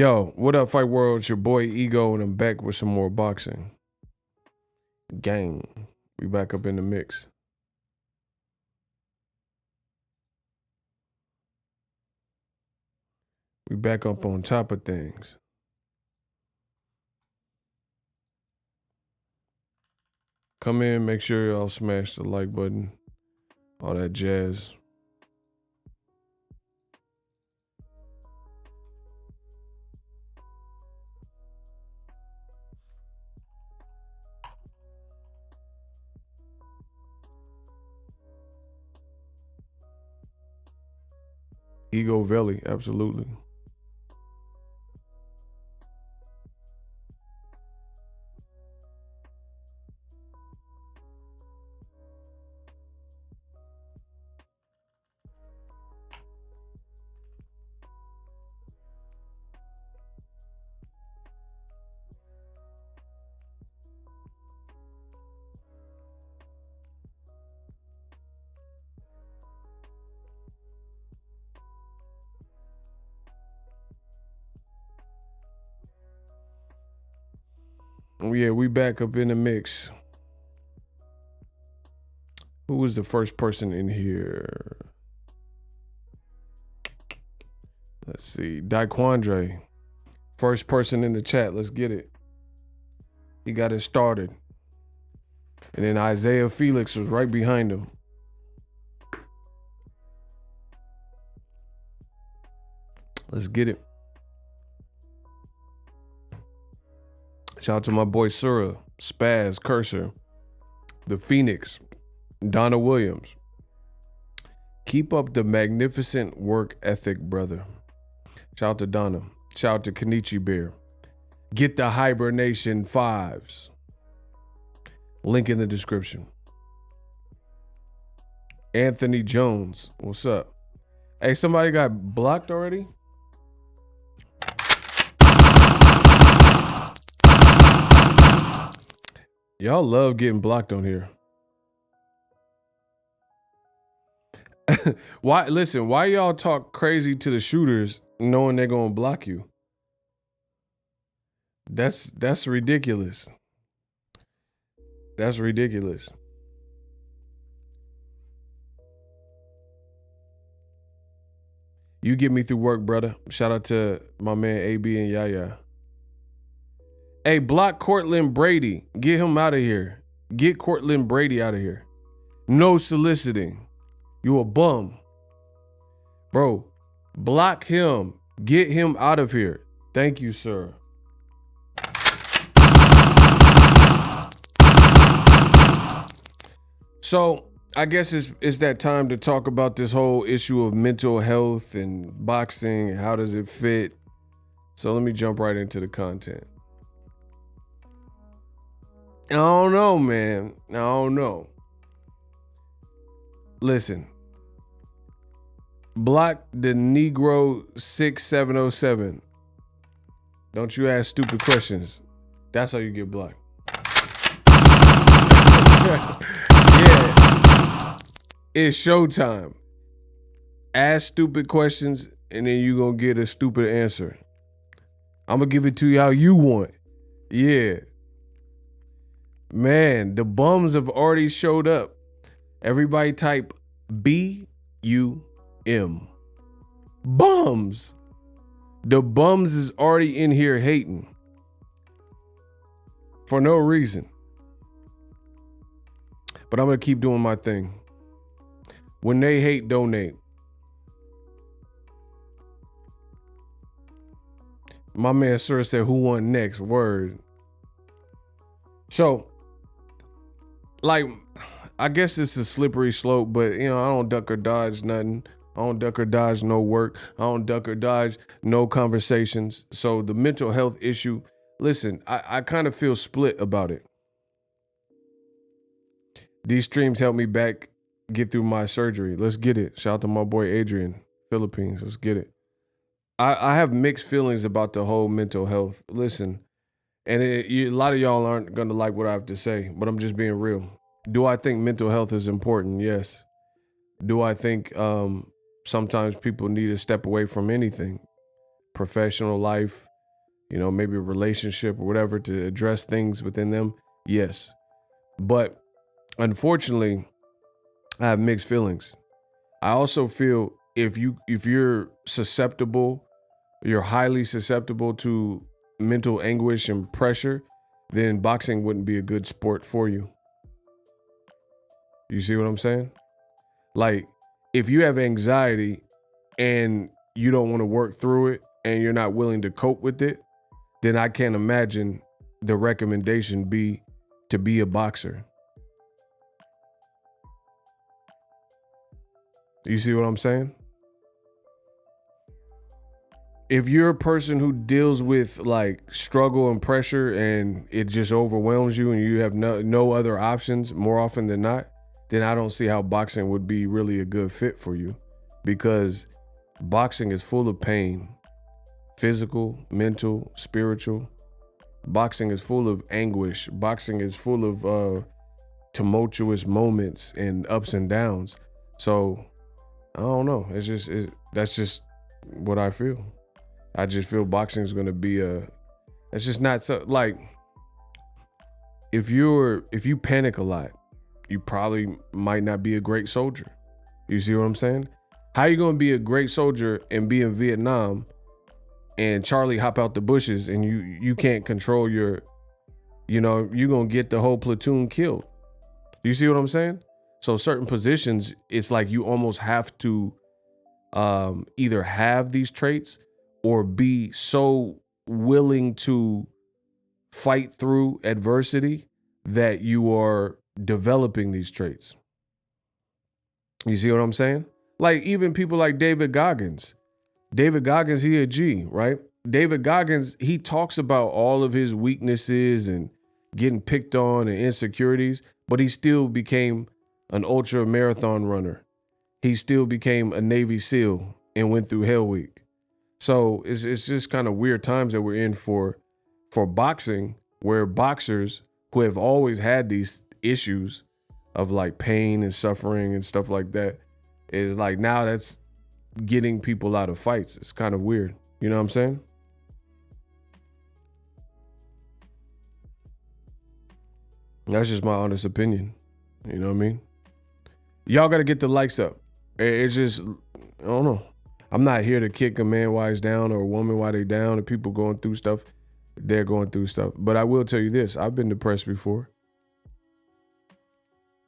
Yo, what up, Fight World? It's your boy Ego, and I'm back with some more boxing. Gang, we back up in the mix. We back up on top of things. Come in, make sure y'all smash the like button, all that jazz. Ego Valley, absolutely. Oh yeah, we back up in the mix. Who was the first person in here? Let's see, Daquandre. First person in the chat, let's get it. He got it started. And then Isaiah Felix was right behind him. Let's get it. Shout out to my boy Sura, Spaz, Cursor, The Phoenix, Donna Williams. Keep up the magnificent work ethic, brother. Shout out to Donna. Shout out to Kenichi Bear. Get the hibernation 5s. Link in the description. Anthony Jones, what's up? Hey, somebody got blocked already? Y'all love getting blocked on here. Why y'all talk crazy to the shooters knowing they're gonna block you? That's ridiculous. That's ridiculous. You get me through work, brother. Shout out to my man AB and Yaya. Hey, block Cortland Brady. Get him out of here. Get Cortland Brady out of here. No soliciting. You a bum. Bro, block him. Get him out of here. Thank you, sir. So, I guess it's that time to talk about this whole issue of mental health and boxing. How does it fit? So let me jump right into the content. I don't know, man. I don't know. Listen. Block the Negro 6707. Don't you ask stupid questions. That's how you get blocked. Yeah. It's showtime. Ask stupid questions and then you gonna get a stupid answer. I'm gonna give it to you how you want. Yeah. Man, the bums have already showed up. Everybody type BUM. Bums. The bums is already in here hating. For no reason. But I'm going to keep doing my thing. When they hate, donate. My man Sir said, who won next? Word. So, like, I guess it's a slippery slope, but, you know, I don't duck or dodge nothing. I don't duck or dodge no work. I don't duck or dodge no conversations. So the mental health issue, listen, I kind of feel split about it. These streams help me get through my surgery. Let's get it. Shout out to my boy Adrian, Philippines. Let's get it. I have mixed feelings about the whole mental health. Listen, and a lot of y'all aren't going to like what I have to say, but I'm just being real. Do I think mental health is important? Yes. Do I think sometimes people need to step away from anything? Professional life, maybe a relationship or whatever to address things within them. Yes. But unfortunately, I have mixed feelings. I also feel if you're susceptible, you're highly susceptible to mental anguish and pressure, then boxing wouldn't be a good sport for you. You see what I'm saying? Like, if you have anxiety and you don't want to work through it and you're not willing to cope with it, then I can't imagine the recommendation be to be a boxer. You see what I'm saying? If you're a person who deals with like struggle and pressure and it just overwhelms you and you have no other options more often than not, then I don't see how boxing would be really a good fit for you, because boxing is full of pain, physical, mental, spiritual. Boxing is full of anguish. Boxing is full of tumultuous moments and ups and downs. So I don't know. That's just what I feel. I just feel boxing is going to be it's just not so, like, if you panic a lot, you probably might not be a great soldier. You see what I'm saying? How you going to be a great soldier and be in Vietnam and Charlie hop out the bushes and you can't control you're going to get the whole platoon killed. You see what I'm saying? So certain positions, it's like you almost have to either have these traits or be so willing to fight through adversity that you are developing these traits. You see what I'm saying? Like even people like David Goggins. David Goggins, he a G, right? David Goggins, he talks about all of his weaknesses and getting picked on and insecurities, but he still became an ultra marathon runner. He still became a Navy SEAL and went through Hell Week. So it's just kind of weird times that we're in for boxing, where boxers who have always had these issues of like pain and suffering and stuff like that, is like now that's getting people out of fights. It's kind of weird. You know what I'm saying? That's just my honest opinion. You know what I mean? Y'all got to get the likes up. It's just, I don't know. I'm not here to kick a man while he's down or a woman while they're down, or people going through stuff. They're going through stuff. But I will tell you this. I've been depressed before.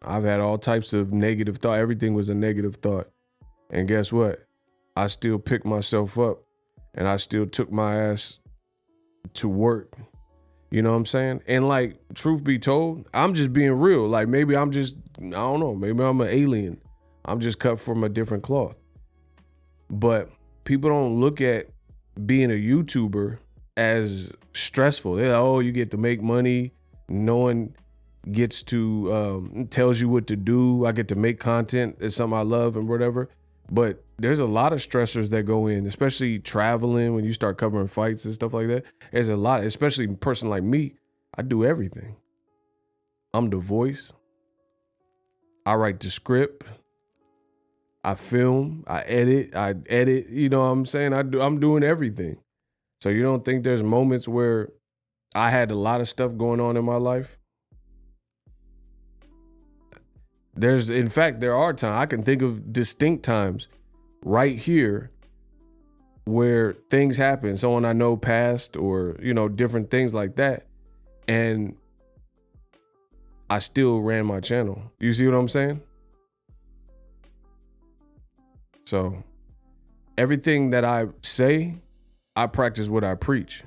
I've had all types of negative thought. Everything was a negative thought. And guess what? I still picked myself up and I still took my ass to work. You know what I'm saying? And like, truth be told, I'm just being real. Like maybe I don't know. Maybe I'm an alien. I'm just cut from a different cloth. But people don't look at being a YouTuber as stressful. They're like, oh, you get to make money. No one gets to, tells you what to do. I get to make content. It's something I love and whatever. But there's a lot of stressors that go in, especially traveling when you start covering fights and stuff like that. There's a lot, especially a person like me. I do everything. I'm the voice. I write the script. I film, I edit, you know what I'm saying? I'm doing everything. So you don't think there's moments where I had a lot of stuff going on in my life? In fact, there are times, I can think of distinct times right here where things happen. Someone I know passed or, different things like that. And I still ran my channel. You see what I'm saying? So everything that I say, I practice what I preach.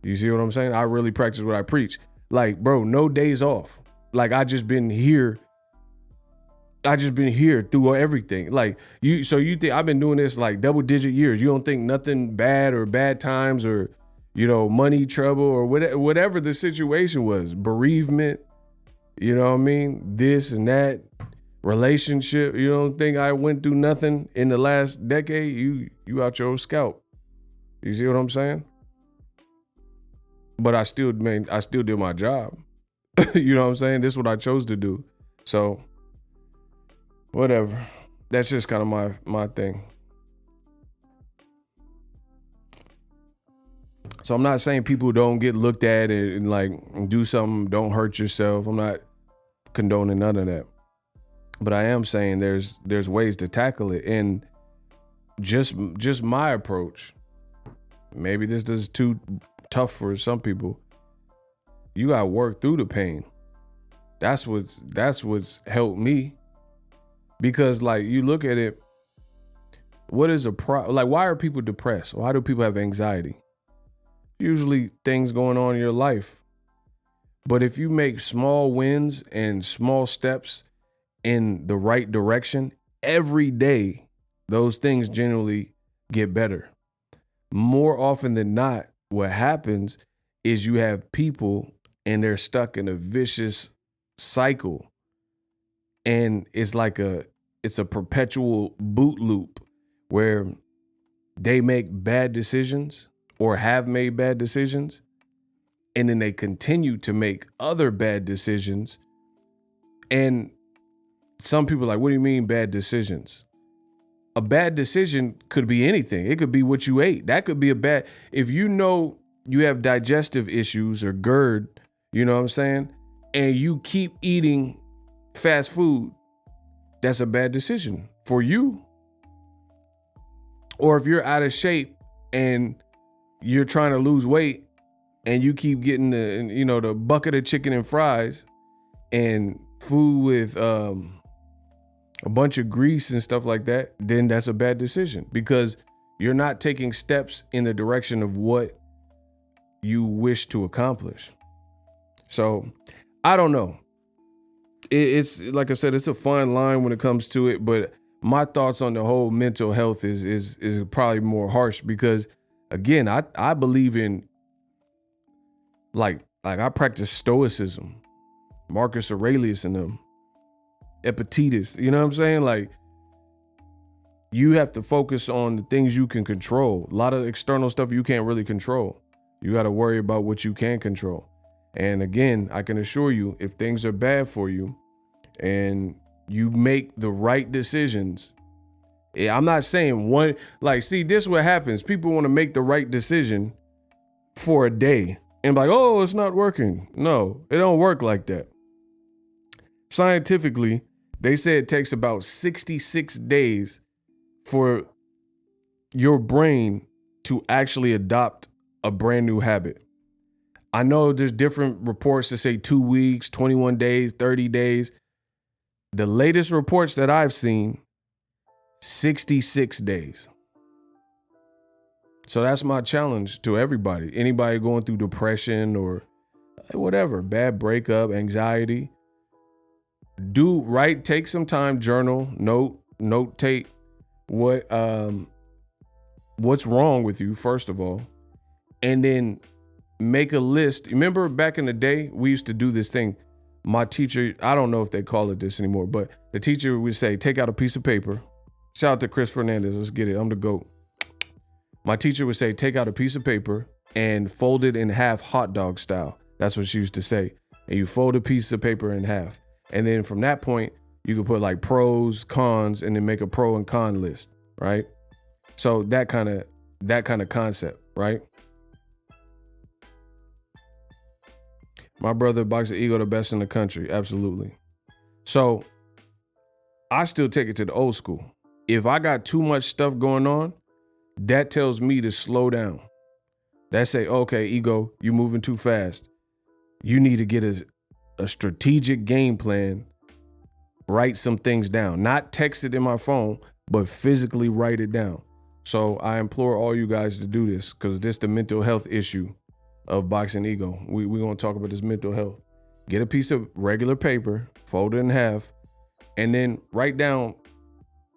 You see what I'm saying? I really practice what I preach. Like, bro, no days off. Like I just been here through everything. Like you think I've been doing this like double-digit years. You don't think nothing bad or bad times or, money trouble or whatever the situation was, bereavement, you know what I mean? This and that. Relationship, you don't think I went through nothing in the last decade? You out your scalp. You see what I'm saying? But I still did my job. You know what I'm saying? This is what I chose to do. So whatever. That's just kind of my thing. So I'm not saying people don't get looked at and like do something, don't hurt yourself. I'm not condoning none of that. But I am saying there's ways to tackle it. And just my approach, maybe this is too tough for some people. You gotta work through the pain. That's what's helped me. Because like you look at it, what is like why are people depressed? Why do people have anxiety? Usually things going on in your life. But if you make small wins and small steps in the right direction every day, those things generally get better. More often than not, what happens is you have people and they're stuck in a vicious cycle. And it's like it's a perpetual boot loop where they make bad decisions or have made bad decisions. And then they continue to make other bad decisions. And some people are like, what do you mean bad decisions? A bad decision could be anything. It could be what you ate. That could be if you know you have digestive issues or GERD, you know what I'm saying? And you keep eating fast food, that's a bad decision for you. Or if you're out of shape and you're trying to lose weight and you keep getting the bucket of chicken and fries and food with a bunch of grease and stuff like that, then that's a bad decision because you're not taking steps in the direction of what you wish to accomplish. So I don't know. It's like I said, it's a fine line when it comes to it, but my thoughts on the whole mental health is probably more harsh because again, I believe in like I practice stoicism, Marcus Aurelius and them, Epictetus, you know what I'm saying? Like you have to focus on the things you can control. A lot of external stuff you can't really control. You got to worry about what you can control. And again, I can assure you, if things are bad for you and you make the right decisions, I'm not saying this is what happens. People want to make the right decision for a day and be like, oh, it's not working. No, it don't work like that. Scientifically, they say it takes about 66 days for your brain to actually adopt a brand new habit. I know there's different reports that say 2 weeks, 21 days, 30 days. The latest reports that I've seen, 66 days. So that's my challenge to everybody. Anybody going through depression or whatever, bad breakup, anxiety. Take some time, journal, notate what's wrong with you, first of all. And then make a list. Remember back in the day, we used to do this thing. My teacher, I don't know if they call it this anymore, but the teacher would say, take out a piece of paper. Shout out to Chris Fernandez. Let's get it. I'm the GOAT. My teacher would say, take out a piece of paper and fold it in half hot dog style. That's what she used to say. And you fold a piece of paper in half. And then from that point, you could put like pros, cons, and then make a pro and con list, right? So that kind of concept, right? My brother, Boxingego, the best in the country. Absolutely. So I still take it to the old school. If I got too much stuff going on, that tells me to slow down. That say, okay, ego, you're moving too fast. You need to get a strategic game plan, write some things down, not text it in my phone, but physically write it down. So I implore all you guys to do this because this is the mental health issue of Boxingego. We're going to talk about this mental health. Get a piece of regular paper, fold it in half, and then write down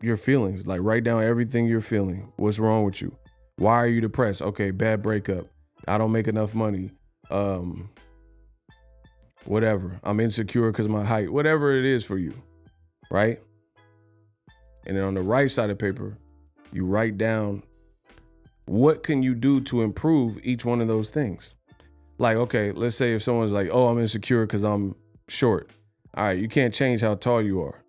your feelings. Like write down everything you're feeling. What's wrong with you? Why are you depressed? Okay, bad breakup. I don't make enough money. Whatever. I'm insecure because of my height. Whatever it is for you, right? And then on the right side of the paper, you write down what can you do to improve each one of those things. Like, okay, let's say if someone's like, oh, I'm insecure because I'm short. All right, you can't change how tall you are.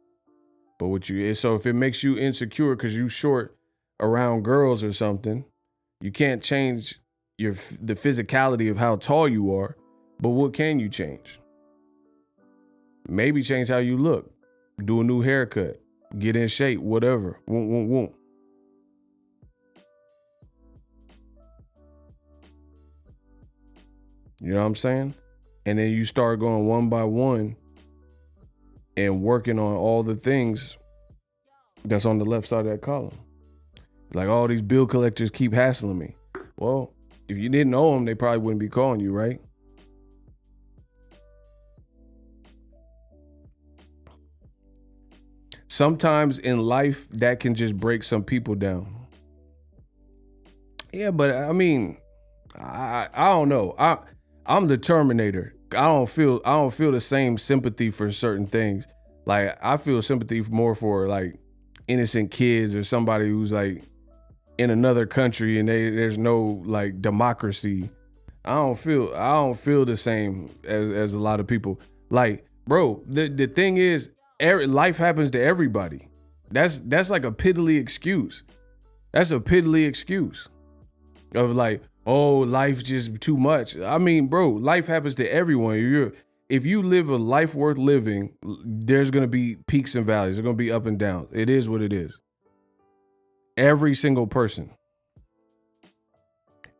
But so if it makes you insecure because you short around girls or something, you can't change the physicality of how tall you are, but what can you change? Maybe change how you look, do a new haircut, get in shape, whatever. You know what I'm saying? And then you start going one by one and working on all the things that's on the left side of that column. Like, all these bill collectors keep hassling me. Well, if you didn't owe them, they probably wouldn't be calling you, right? Sometimes in life, that can just break some people down. Yeah, but I mean, I don't know. I'm the Terminator. I don't feel the same sympathy for certain things. Like, I feel sympathy more for like innocent kids or somebody who's like in another country and there's no like democracy. I don't feel the same as a lot of people. Like, bro, the thing is, life happens to everybody. That's like a piddly excuse. That's a piddly excuse of like, oh, life's just too much. I mean, bro, life happens to everyone. If you live a life worth living, there's going to be peaks and valleys. There's going to be up and downs. It is what it is. Every single person.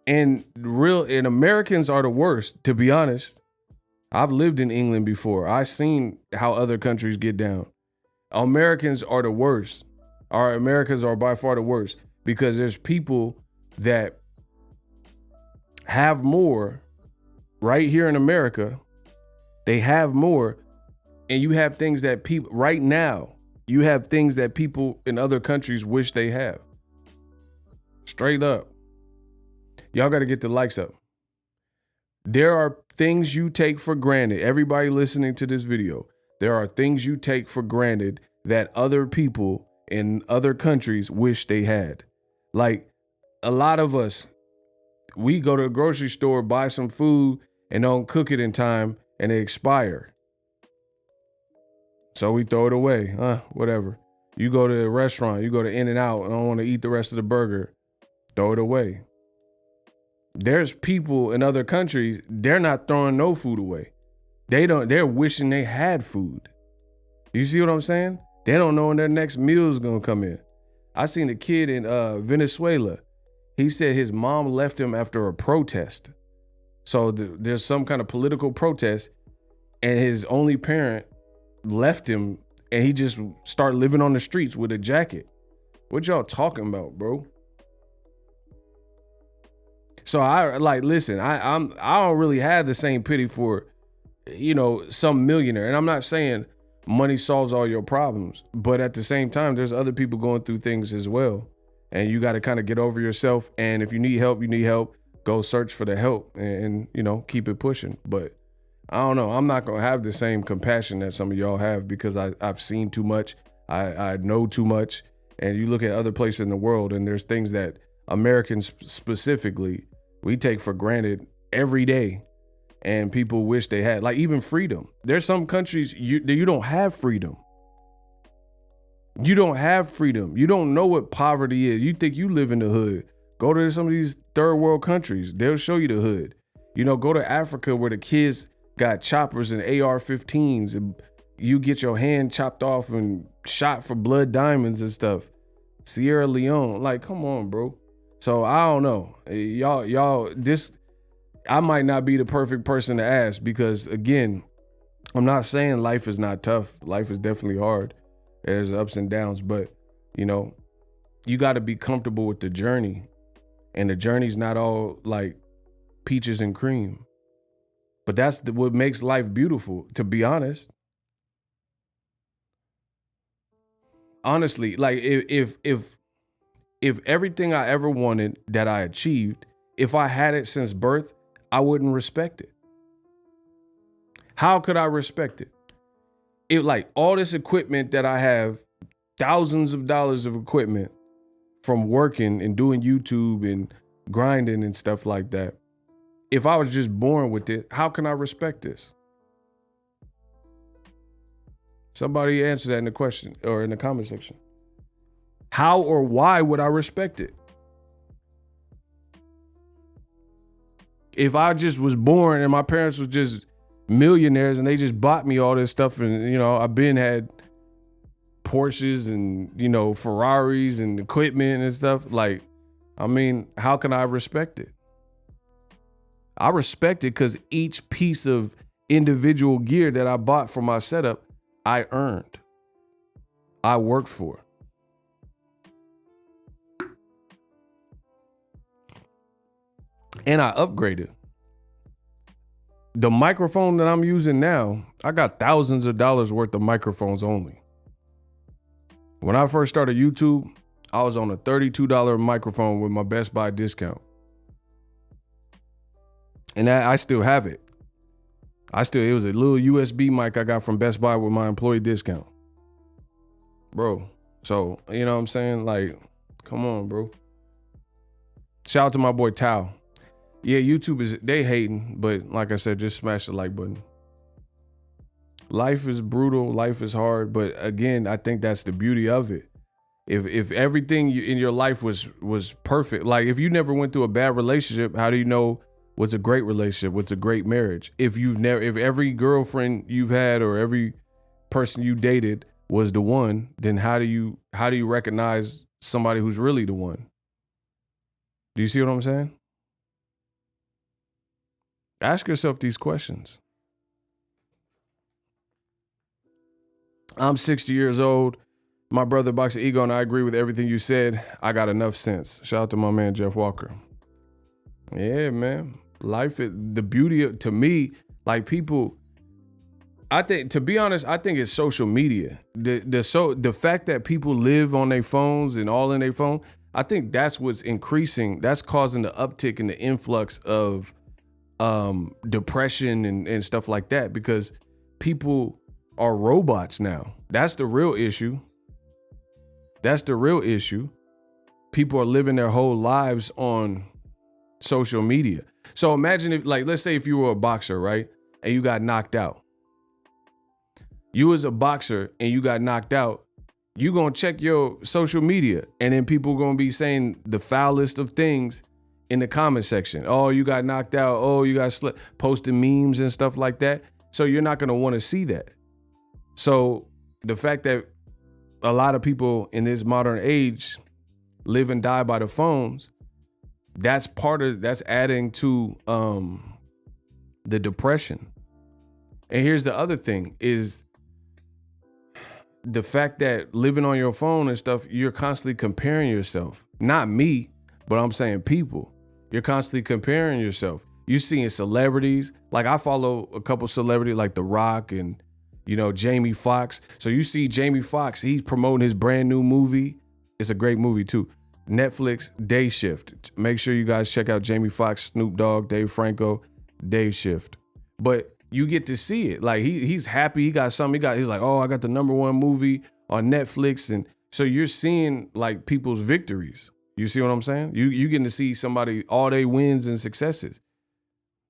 And Americans are the worst, to be honest. I've lived in England before. I've seen how other countries get down. Americans are the worst. Our Americans are by far the worst because there's people that have more right here in America. They have more, and you have things that people right now, you have things that people in other countries wish they have. Straight up. Y'all got to get the likes up. There are things you take for granted. Everybody listening to this video, there are things you take for granted that other people in other countries wish they had. Like, a lot of us, we go to a grocery store, buy some food, and don't cook it in time, and it expire. So we throw it away. Whatever. You go to a restaurant, you go to In-N-Out, and don't want to eat the rest of the burger, throw it away. There's people in other countries, they're not throwing no food away. They're wishing they had food. You see what I'm saying? They don't know when their next meal is going to come in. I seen a kid in Venezuela. He said his mom left him after a protest. So there's some kind of political protest, and his only parent left him, and he just started living on the streets with a jacket. What y'all talking about, bro? So I don't really have the same pity for, some millionaire. And I'm not saying money solves all your problems, but at the same time, there's other people going through things as well. And you got to kind of get over yourself. And if you need help, go search for the help and keep it pushing. But I don't know. I'm not going to have the same compassion that some of y'all have because I've seen too much. I know too much. And you look at other places in the world and there's things that Americans specifically, we take for granted every day. And people wish they had, like, even freedom. There's some countries you don't have freedom. You don't have freedom. You don't know what poverty is. You think you live in the hood. Go to some of these third world countries. They'll show you the hood. Go to Africa where the kids got choppers and AR-15s and you get your hand chopped off and shot for blood diamonds and stuff. Sierra Leone, like, come on, bro. So I don't know. I might not be the perfect person to ask because, again, I'm not saying life is not tough. Life is definitely hard. There's ups and downs, but, you got to be comfortable with the journey. And the journey's not all like peaches and cream. But that's what makes life beautiful, to be honest. Honestly, like if everything I ever wanted that I achieved, if I had it since birth, I wouldn't respect it. How could I respect it? It, like, all this equipment that I have, thousands of dollars of equipment from working and doing YouTube and grinding and stuff like that. If I was just born with it, how can I respect this? Somebody answer that in the question or in the comment section. How or why would I respect it? If I just was born and my parents was just millionaires and they just bought me all this stuff, and I've been had Porsches and Ferraris and equipment and stuff, like, I mean, how can I respect it? I respect it because each piece of individual gear that I bought for my setup, I earned. I worked for. And I upgraded. The microphone that I'm using now, I got thousands of dollars worth of microphones only. When I first started YouTube, I was on a $32 microphone with my Best Buy discount. And I still have it. It was a little USB mic I got from Best Buy with my employee discount. Bro, so, you know what I'm saying? Like, come on, bro. Shout out to my boy Tao. Yeah, YouTube they hating, but like I said, just smash the like button. Life is brutal, life is hard, but again, I think that's the beauty of it. If everything in your life was perfect, like if you never went through a bad relationship, how do you know what's a great relationship, what's a great marriage? If every girlfriend you've had or every person you dated was the one, then how do you recognize somebody who's really the one? Do you see what I'm saying? Ask yourself these questions. I'm 60 years old. My brother Boxingego and I agree with everything you said. I got enough sense. Shout out to my man Jeff Walker. Yeah, man. Life is the beauty of, to me, like people, I think, to be honest, I think it's social media. The fact that people live on their phones and all in their phone, I think that's what's increasing. That's causing the uptick in the influx of depression and stuff like that, because people are robots now. That's the real issue. People are living their whole lives on social media. So imagine if, like, let's say if you were a boxer, right? And you got knocked out. You as a boxer and you got knocked out, you gonna check your social media, and then people gonna be saying the foulest of things in the comment section. Oh, you got knocked out. Oh, you got posting memes and stuff like that. So you're not gonna want to see that. So the fact that a lot of people in this modern age live and die by the phones, that's adding to the depression. And here's the other thing is the fact that living on your phone and stuff, you're constantly comparing yourself. Not me, but I'm saying people. You're constantly comparing yourself. You're seeing celebrities. Like I follow a couple celebrities like The Rock and, Jamie Foxx. So you see Jamie Foxx, he's promoting his brand new movie. It's a great movie too. Netflix, Day Shift. Make sure you guys check out Jamie Foxx, Snoop Dogg, Dave Franco, Day Shift. But you get to see it. Like he's happy. He got something. He's like, oh, I got the #1 movie on Netflix. And so you're seeing like people's victories. You see what I'm saying? You getting to see somebody, all their wins and successes.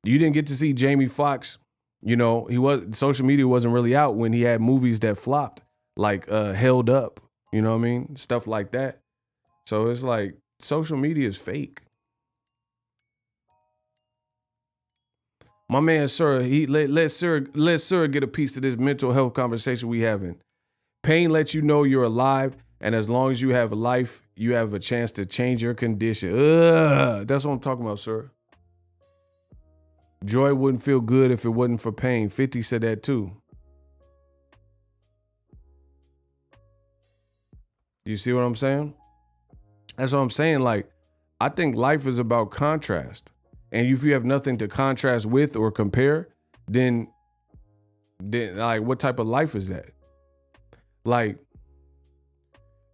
You didn't get to see Jamie Foxx. Social media wasn't really out when he had movies that flopped, like Held Up. You know what I mean? Stuff like that. So it's like social media is fake. My man, sir, let sir get a piece of this mental health conversation we having. Pain lets you know you're alive, and as long as you have life, you have a chance to change your condition. That's what I'm talking about, sir. Joy wouldn't feel good if it wasn't for pain. 50 said that too. You see what I'm saying? That's what I'm saying. Like, I think life is about contrast. And if you have nothing to contrast with or compare, then like, what type of life is that? Like,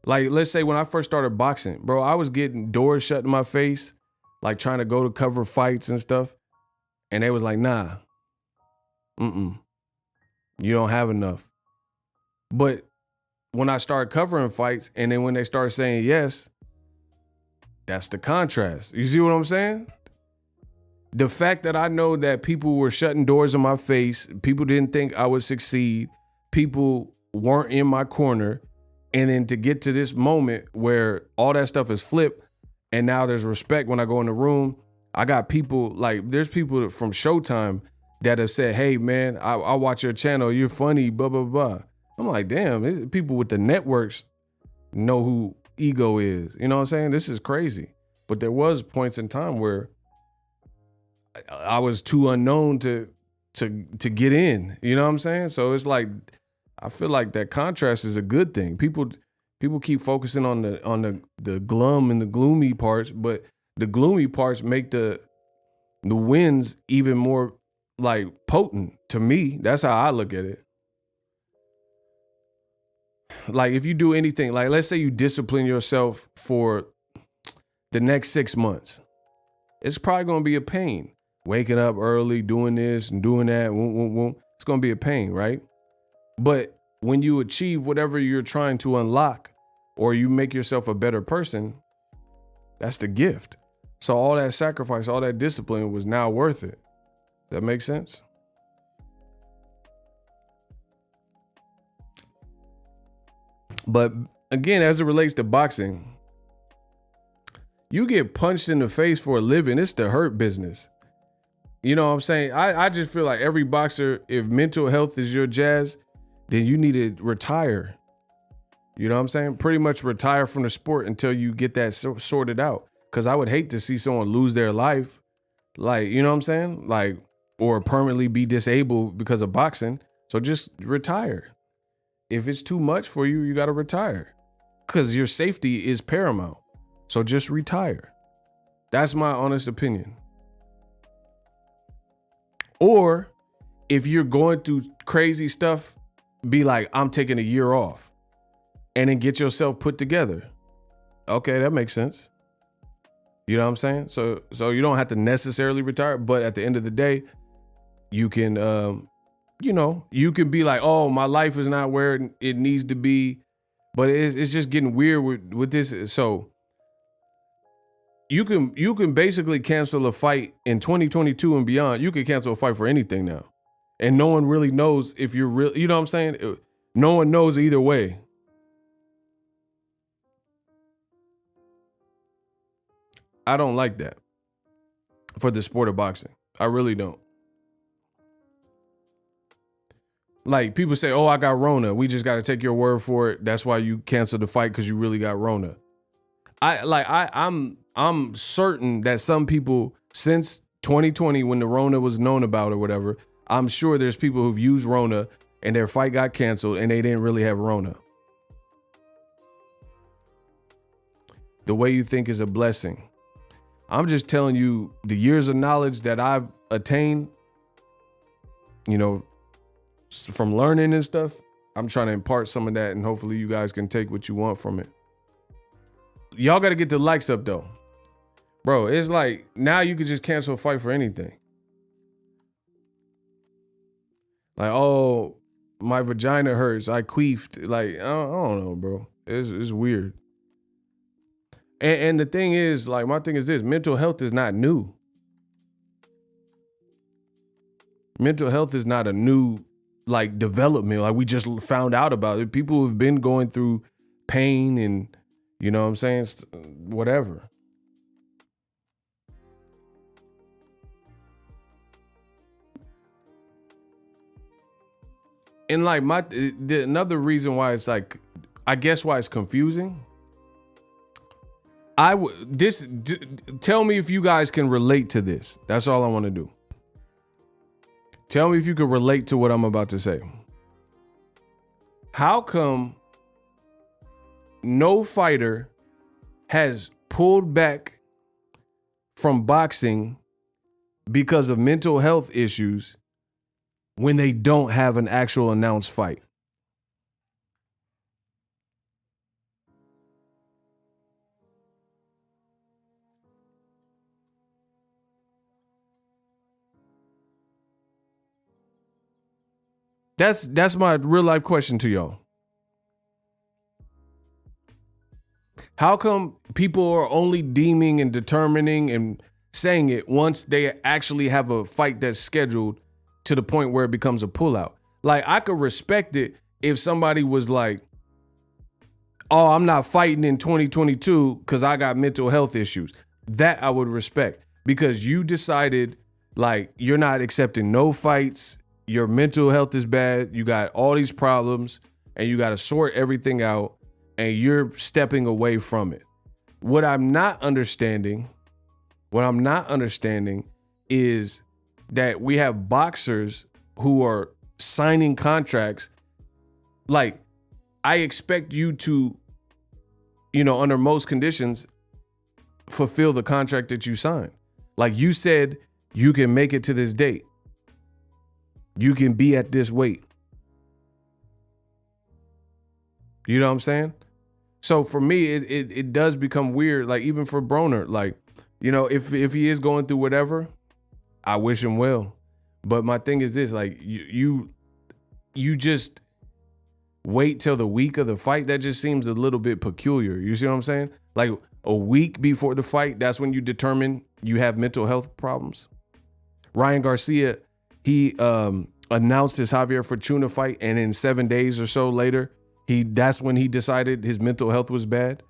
let's say when I first started boxing, bro, I was getting doors shut in my face, like trying to go to cover fights and stuff. And they was like, nah, you don't have enough. But when I started covering fights, and then when they started saying yes, that's the contrast. You see what I'm saying? The fact that I know that people were shutting doors in my face, people didn't think I would succeed, people weren't in my corner, and then to get to this moment where all that stuff is flipped, and now there's respect when I go in the room, I got people like there's people from Showtime that have said, hey man, I watch your channel, you're funny, blah, blah, blah. I'm like, damn, people with the networks know who Ego is. You know what I'm saying? This is crazy. But there was points in time where I was too unknown to get in. You know what I'm saying? So it's like, I feel like that contrast is a good thing. People keep focusing on the glum and the gloomy parts, but the gloomy parts make the wins even more like potent to me. That's how I look at it. Like if you do anything, like let's say you discipline yourself for the next 6 months, it's probably going to be a pain. Waking up early, doing this and doing that, it's going to be a pain, right? But when you achieve whatever you're trying to unlock, or you make yourself a better person, that's the gift. So all that sacrifice, all that discipline was now worth it. That makes sense? But again, as it relates to boxing, you get punched in the face for a living. It's the hurt business. You know what I'm saying? I just feel like every boxer, if mental health is your jazz, then you need to retire. You know what I'm saying? Pretty much retire from the sport until you get that sorted out. Because I would hate to see someone lose their life. Like, you know what I'm saying? Like, or permanently be disabled because of boxing. So just retire. If it's too much for you, you got to retire. Because your safety is paramount. So just retire. That's my honest opinion. Or if you're going through crazy stuff, be like, I'm taking a year off. And then get yourself put together. Okay, that makes sense. You know what I'm saying? So you don't have to necessarily retire, but at the end of the day, you can, you can be like, oh, my life is not where it needs to be, but it's just getting weird with this. So you can basically cancel a fight in 2022 and beyond. You can cancel a fight for anything now, and no one really knows if you're real. You know what I'm saying? No one knows either way. I don't like that for the sport of boxing. I really don't. Like people say, oh, I got Rona. We just got to take your word for it. That's why you canceled the fight because you really got Rona. I'm certain that some people since 2020, when the Rona was known about or whatever, I'm sure there's people who've used Rona and their fight got canceled and they didn't really have Rona. The way you think is a blessing. I'm just telling you the years of knowledge that I've attained, from learning and stuff. I'm trying to impart some of that, and hopefully you guys can take what you want from it. Y'all got to get the likes up though. Bro, it's like now you can just cancel a fight for anything. Like, oh, my vagina hurts. I queefed. Like, I don't know, bro. It's weird. And the thing is, like, my thing is this, mental health is not new. Mental health is not a new, like, development. Like, we just found out about it. People have been going through pain and, you know what I'm saying? Whatever. And, like, another reason why it's, like, I guess why it's confusing. Tell me if you guys can relate to this. That's all I want to do. Tell me if you can relate to what I'm about to say. How come no fighter has pulled back from boxing because of mental health issues when they don't have an actual announced fight? That's my real life question to y'all. How come people are only deeming and determining and saying it once they actually have a fight that's scheduled to the point where it becomes a pullout? Like, I could respect it if somebody was like, oh, I'm not fighting in 2022 because I got mental health issues. That I would respect. because you decided like you're not accepting no fights. Your mental health is bad. You got all these problems and you got to sort everything out and you're stepping away from it. What I'm not understanding is that we have boxers who are signing contracts. Like, I expect you to, under most conditions, fulfill the contract that you signed. Like you said, you can make it to this date. You can be at this weight. You know what I'm saying? So for me, it does become weird. Like even for Broner, like, if he is going through whatever, I wish him well. But my thing is this, like you just wait till the week of the fight. That just seems a little bit peculiar. You see what I'm saying? Like a week before the fight, that's when you determine you have mental health problems. Ryan Garcia, he announced his Javier Fortuna fight, and in 7 days or so later, that's when he decided his mental health was bad.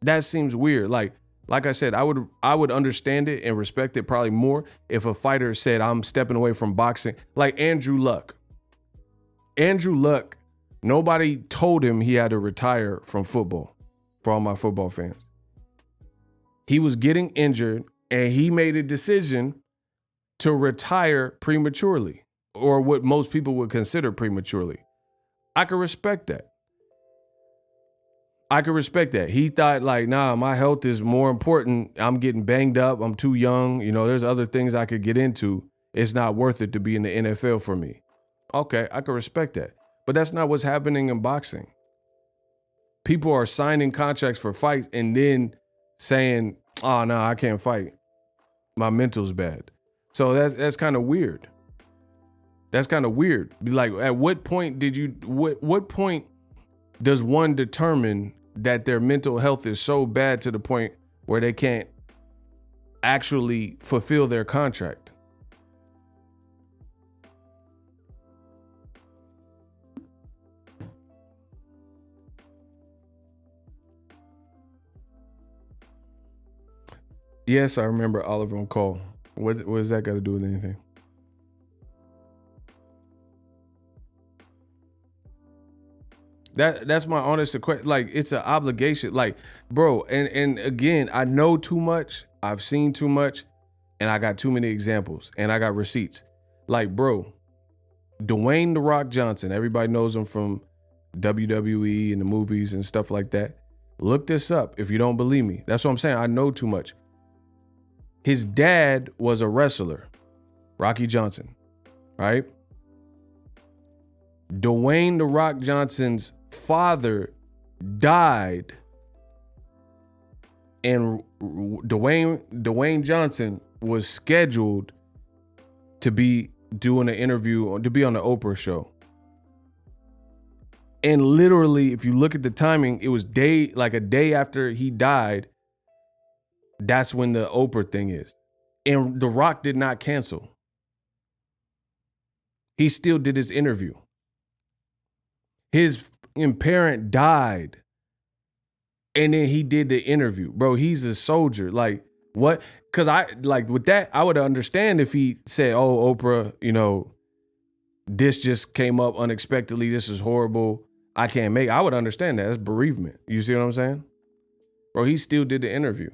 That seems weird. Like I said, I would understand it and respect it probably more if a fighter said, I'm stepping away from boxing. Like Andrew Luck. Andrew Luck, nobody told him he had to retire from football, for all my football fans. He was getting injured and he made a decision to retire prematurely, or what most people would consider prematurely. I could respect that. He thought like, nah, my health is more important. I'm getting banged up. I'm too young. There's other things I could get into. It's not worth it to be in the NFL for me. Okay, I can respect that. But that's not what's happening in boxing. People are signing contracts for fights and then saying, oh, no, I can't fight. My mental's bad. So that's kind of weird. That's kind of weird. Like, at what point what point does one determine that their mental health is so bad to the point where they can't actually fulfill their contract? Yes, I remember Oliver on call. What does that got to do with anything? That's my honest question. Like, it's an obligation. Like, bro, and again, I know too much. I've seen too much, and I got too many examples, and I got receipts. Like, bro, Dwayne "The Rock" Johnson, everybody knows him from WWE and the movies and stuff like that. Look this up if you don't believe me. That's what I'm saying. I know too much. His dad was a wrestler, Rocky Johnson, right? Dwayne "The Rock" Johnson's father died, and Dwayne Johnson was scheduled to be doing an interview, to be on the Oprah show. And literally, if you look at the timing, it was a day after he died. That's when the Oprah thing is. And The Rock did not cancel. He still did his interview. His parent died, and then he did the interview. Bro, he's a soldier. Like, what? Because with that, I would understand if he said, oh, Oprah, this just came up unexpectedly. This is horrible. I can't make it. I would understand that. That's bereavement. You see what I'm saying? Bro, he still did the interview.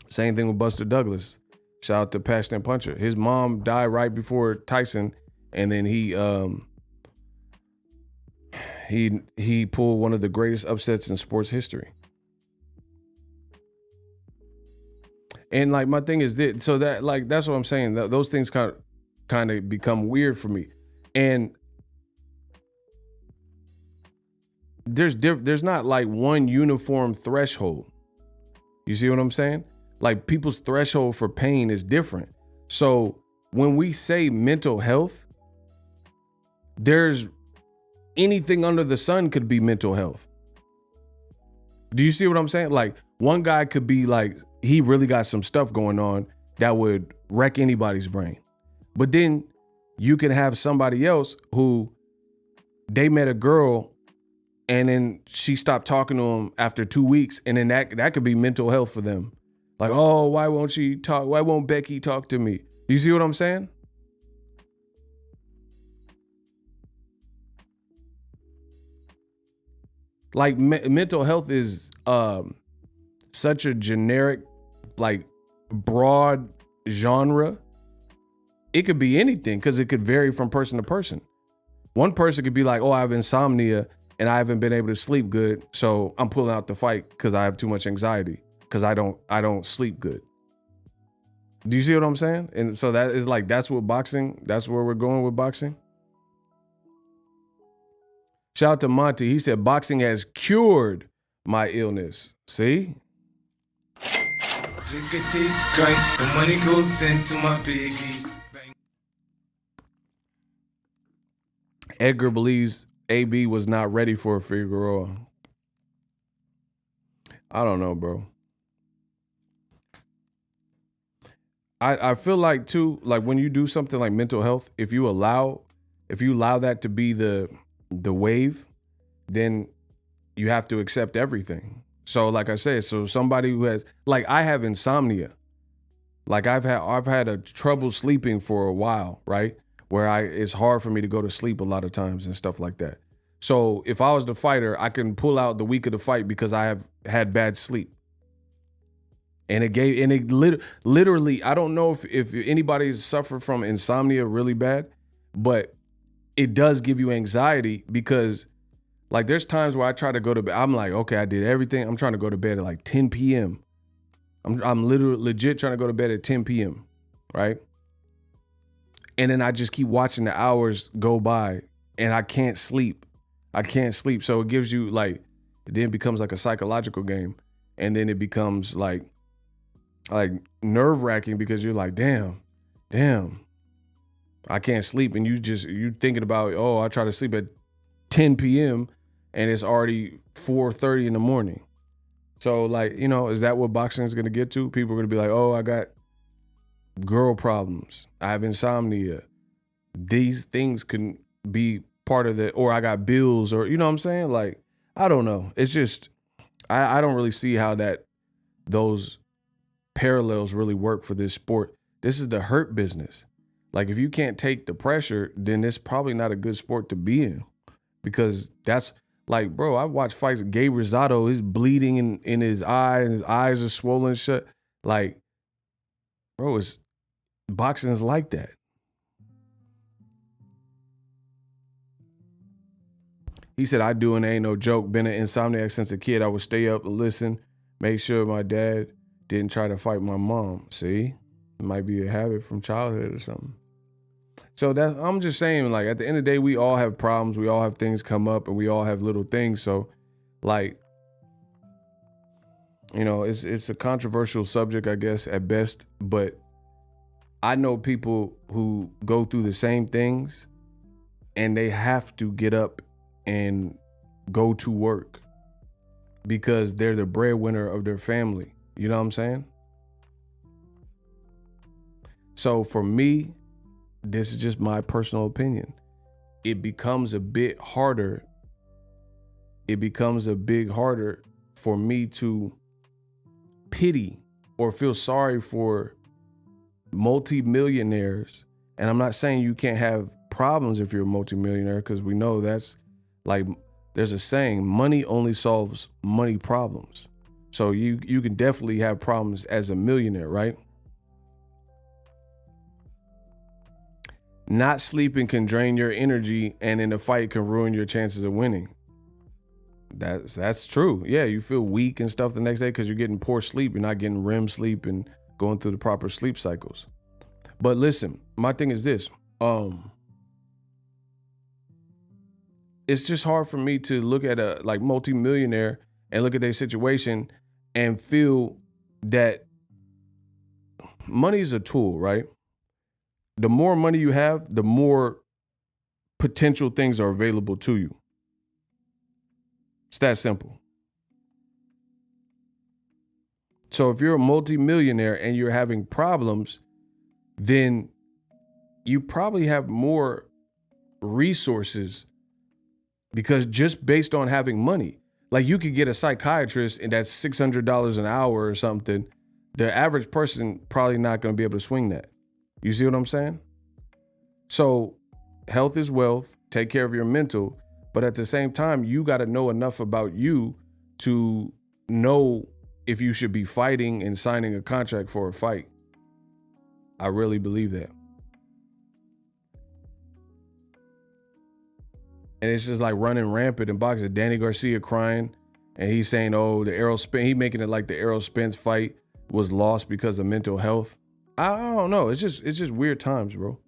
Same thing with Buster Douglas. Shout out to Passionate Puncher. His mom died right before Tyson, and then he pulled one of the greatest upsets in sports history. And like my thing is this, so that that's what I'm saying. Those things kind of become weird for me. And there's not like one uniform threshold. You see what I'm saying? Like, people's threshold for pain is different. So when we say mental health, there's anything under the sun could be mental health. Do you see what I'm saying? Like, one guy could be like, he really got some stuff going on that would wreck anybody's brain. But then you can have somebody else who, they met a girl and then she stopped talking to him after 2 weeks, and then that could be mental health for them. Like, oh, why won't she talk? Why won't Becky talk to me? You see what I'm saying? Like mental health is such a generic, like broad genre. It could be anything because it could vary from person to person. One person could be like, oh, I have insomnia and I haven't been able to sleep good, so I'm pulling out the fight because I have too much anxiety because I don't sleep good. Do you see what I'm saying? And so that is like, that's what boxing, that's where we're going with boxing. Shout out to Monty. He said, boxing has cured my illness. See? Drink a deep drink, the money goes into my piggy. Edgar believes AB was not ready for Figueroa. I don't know, bro. I feel like too, like when you do something like mental health, if you allow that to be the wave, then you have to accept everything. So like I said, so somebody who has, like I have insomnia. Like I've had a trouble sleeping for a while, right? Where it's hard for me to go to sleep a lot of times and stuff like that. So if I was the fighter, I can pull out the week of the fight because I have had bad sleep. And it literally, I don't know if anybody's suffered from insomnia really bad, but it does give you anxiety because like there's times where I try to go to bed. I'm like, okay, I did everything. I'm trying to go to bed at like 10 p.m. I'm literally legit trying to go to bed at 10 p.m. Right? And then I just keep watching the hours go by and I can't sleep. So it gives you like, it then becomes like a psychological game. And then it becomes like nerve wracking because you're like, damn, I can't sleep. And you thinking about, oh, I try to sleep at 10 p.m. and it's already 4:30 in the morning. So like, you know, is that what boxing is going to get to? People are going to be like, oh, I got girl problems. I have insomnia. These things can be part of the, or I got bills, or, you know what I'm saying? Like, I don't know. It's just, I don't really see how those parallels really work for this sport. This is the hurt business. Like if you can't take the pressure, then it's probably not a good sport to be in, because that's like, bro, I've watched fights. Gabe Rosado is bleeding in his eye and his eyes are swollen shut. Like, bro, boxing is like that. He said, I do and ain't no joke. Been an insomniac since a kid. I would stay up and listen, make sure my dad didn't try to fight my mom. See, it might be a habit from childhood or something. So I'm just saying, like, at the end of the day, we all have problems. We all have things come up and we all have little things. So like, you know, it's a controversial subject, I guess, at best, but I know people who go through the same things and they have to get up and go to work because they're the breadwinner of their family. You know what I'm saying? So for me, this is just my personal opinion. It becomes a bit harder. It becomes a bit harder for me to pity or feel sorry for multimillionaires. And I'm not saying you can't have problems if you're a multimillionaire, because we know that's like, there's a saying, money only solves money problems. So you can definitely have problems as a millionaire, right? Not sleeping can drain your energy, and in a fight can ruin your chances of winning. That's true. Yeah, you feel weak and stuff the next day because you're getting poor sleep. You're not getting REM sleep and going through the proper sleep cycles. But listen, my thing is this. It's just hard for me to look at a like multimillionaire and look at their situation and feel that money is a tool, right? The more money you have, the more potential things are available to you. It's that simple. So if you're a multimillionaire and you're having problems, then you probably have more resources because just based on having money, like you could get a psychiatrist and that's $600 an hour or something. The average person probably not going to be able to swing that. You see what I'm saying? So health is wealth. Take care of your mental. But at the same time, you got to know enough about you to know if you should be fighting and signing a contract for a fight. I really believe that. And it's just like running rampant in boxing. Danny Garcia crying and he's saying, oh, the Errol Spence, he making it like the Errol Spence fight was lost because of mental health. I don't know. It's just weird times, bro.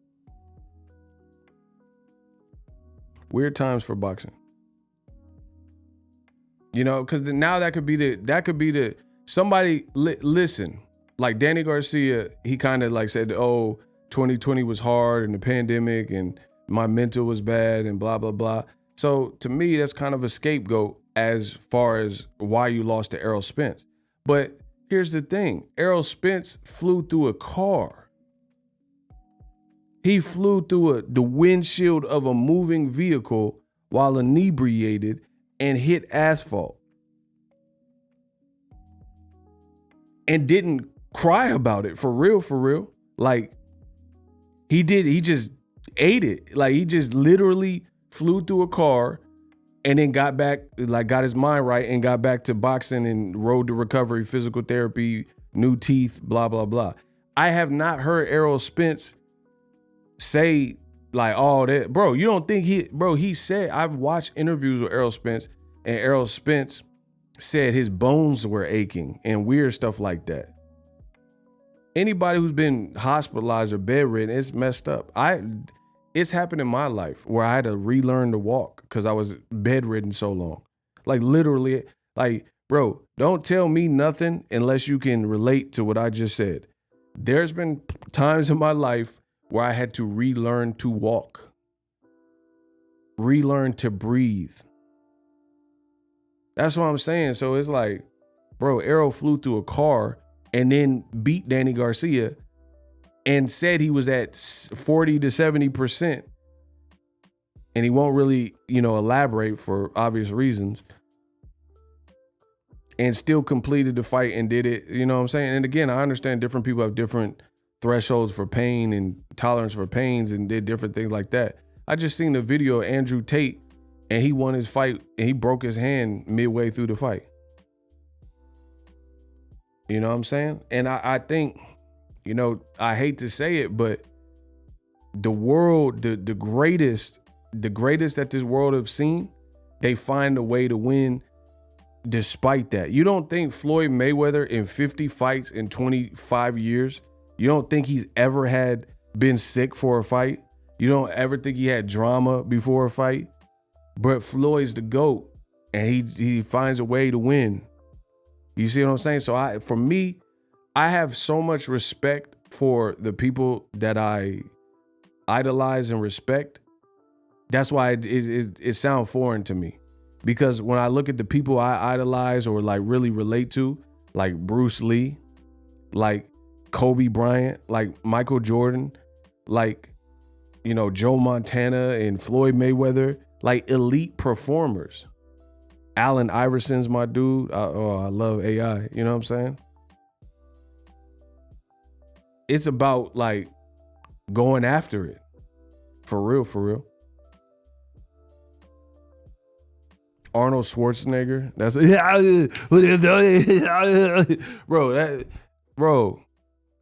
Weird times for boxing. You know, because now that could be the somebody listen, like Danny Garcia, he kind of like said, oh, 2020 was hard and the pandemic and my mental was bad and blah, blah, blah. So to me, that's kind of a scapegoat as far as why you lost to Errol Spence. But here's the thing. Errol Spence flew through a car. He flew through the windshield of a moving vehicle while inebriated and hit asphalt. And didn't cry about it, for real. Like, he just ate it. Like, he just literally flew through a car and then got back, like got his mind right and got back to boxing and road to recovery, physical therapy, new teeth, blah, blah, blah. I have not heard Errol Spence say like, oh, that, bro, you don't think he said, I've watched interviews with Errol Spence and Errol Spence said his bones were aching and weird stuff like that. Anybody who's been hospitalized or bedridden, it's messed up. It's happened in my life where I had to relearn to walk because I was bedridden so long. Like literally, like, bro, don't tell me nothing unless you can relate to what I just said. There's been times in my life where I had to relearn to walk, relearn to breathe. That's what I'm saying. So it's like, bro, Errol flew through a car and then beat Danny Garcia and said he was at 40 to 70%. And he won't really, elaborate for obvious reasons. And still completed the fight and did it, you know what I'm saying? And again, I understand different people have different thresholds for pain and tolerance for pains and did different things like that. I just seen the video of Andrew Tate and he won his fight and he broke his hand midway through the fight. You know what I'm saying? And I think, I hate to say it, but the world, the greatest that this world have seen, they find a way to win despite that. You don't think Floyd Mayweather in 50 fights in 25 years, you don't think he's ever been sick for a fight? You don't ever think he had drama before a fight? But Floyd's the GOAT and he finds a way to win. You see what I'm saying? So for me, I have so much respect for the people that I idolize and respect. That's why it sounds foreign to me. Because when I look at the people I idolize or like really relate to, like Bruce Lee, like Kobe Bryant, like Michael Jordan, like, Joe Montana and Floyd Mayweather, like elite performers. Allen Iverson's my dude. I love AI. You know what I'm saying? It's about like going after it. For real. Arnold Schwarzenegger. That's bro.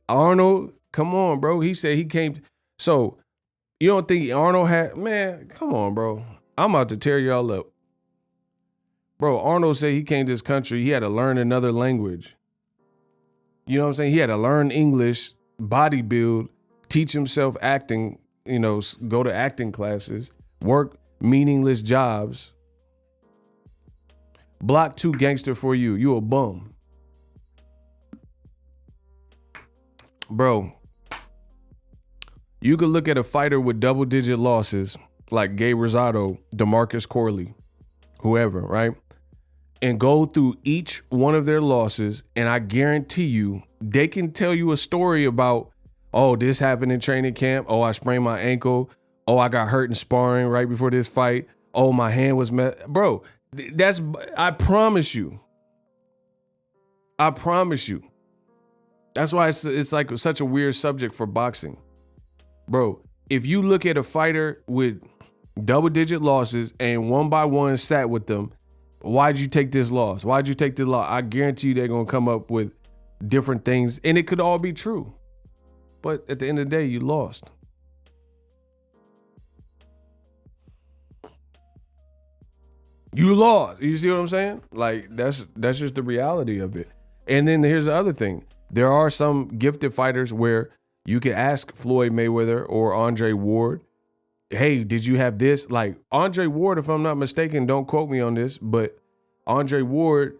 Arnold, come on, bro. He said he came. So you don't think Arnold had, man, come on, bro. I'm about to tear y'all up. Bro, Arnold said he came to this country, he had to learn another language. You know what I'm saying? He had to learn English, bodybuild, teach himself acting, go to acting classes, work meaningless jobs. Block 2 gangster for you. You a bum. Bro, you could look at a fighter with double-digit losses like Gabe Rosado, DeMarcus Corley, whoever, right? And go through each one of their losses, and I guarantee you, they can tell you a story about, oh, this happened in training camp. Oh, I sprained my ankle. Oh, I got hurt in sparring right before this fight. Oh, my hand was bro. That's I promise you. I promise you. That's why it's like such a weird subject for boxing. Bro, if you look at a fighter with double-digit losses and one by one sat with them, why'd you take this loss? Why'd you take this loss? I guarantee you they're going to come up with different things, and it could all be true. But at the end of the day, you lost. You lost. You see what I'm saying? Like, that's just the reality of it. And then here's the other thing. There are some gifted fighters where you can ask Floyd Mayweather or Andre Ward, hey, did you have this? Like Andre Ward, if I'm not mistaken, don't quote me on this, but Andre Ward